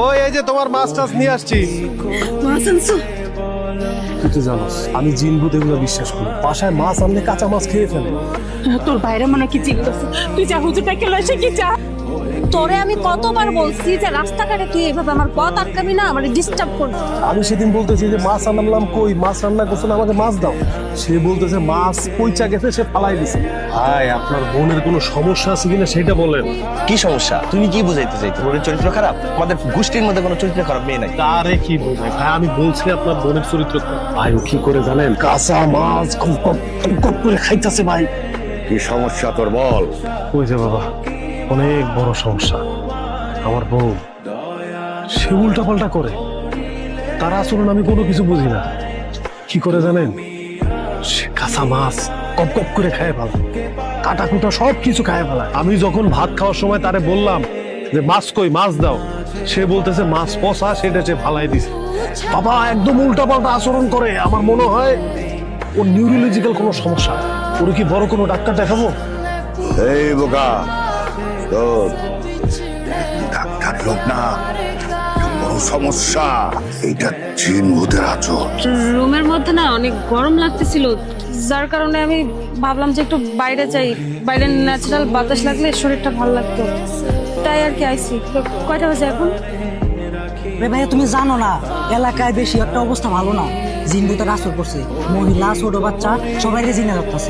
ওই এই যে তোমার মাছ টাছ নিয়ে আসছি। মাছ আনছো? তুই তো জানোস আমি জিন ভূত এগুলো বিশ্বাস করি। বাসায় মাছ আনলে কাঁচা মাছ খেয়ে ফেলে। তোর বাইরে মনে কি চিন্তা আছে? তুই যা হুজুরটাকে লইছে কি যা। তোরে আমি কতবার বলছি যে রাস্তাঘাটে তুই এভাবে আমার পথ আটকাবি না, আমার ডিস্টার্ব করবি। আমি সেদিন বলতেছি যে মাছ আনলাম, কই মাছ রান্না করছেন, আমাকে মাছ দাও। সে বলতেছে মাছ পইচা গেছে, সে ফালাই দিছে। ভাই আপনার বোনের কোনো সমস্যা আছে কিনা সেটা বলেন। কি সমস্যা? তুমি কি বুঝাইতে চাইছো? বোনের চরিত্র খারাপ? আমাদের গোষ্ঠীর মধ্যে কোনো চরিত্র খারাপ মেয়ে নাই। তারে কি বোঝায় ভাই? আমি বলছি আপনার বোনের চরিত্র ভাই ও কি করে জানেন, কাঁচা মাছ কপ করে খাইতেছে ভাই। কি সমস্যা তোর বল? ওই যে বাবা, অনেক বড় সমস্যা। আমার বউ সে উল্টা পাল্টা করে, তার আচরণ আমি কোনো কিছু বুঝি না। কি করে জানেন, সে কাঁচা মাছ কপ কপ করে খায় ফেলা, কাটা কুটা সব কিছু খায় ফেলা। আমি যখন ভাত খাওয়ার সময় তারে বললাম যে মাছ কই, মাছ দাও, সে বলতেছে মাছ পচা, সেটা সে ফালাই দিছে। বাবা একদম উল্টা পাল্টা আচরণ করে। আমার মনে হয় ওর নিউরোলজিক্যাল কোনো সমস্যা। ওর কি বড় কোনো ডাক্তার দেখাবো? এই বোকা, তোর ডাক্তার লোক না, বড় সমস্যা। এইটা জিন ভূতের আচর। রুমের মধ্যে না অনেক গরম লাগতেছিল, যার কারণে আমি ভাবলাম যে একটু বাইরে যাই, বাইরে ন্যাচারাল বাতাস লাগলে শরীরটা ভালো লাগতো, তাই আর কি আইছি। কয়টা বাজে এখন? রে ভাইয়া তুমি জানো না, এলাকায় বেশি একটা অবস্থা ভালো না। জিন ভূতের আসর করছে, মহিলা ছোট বাচ্চা সবাইকে জিনে রাখতেছে।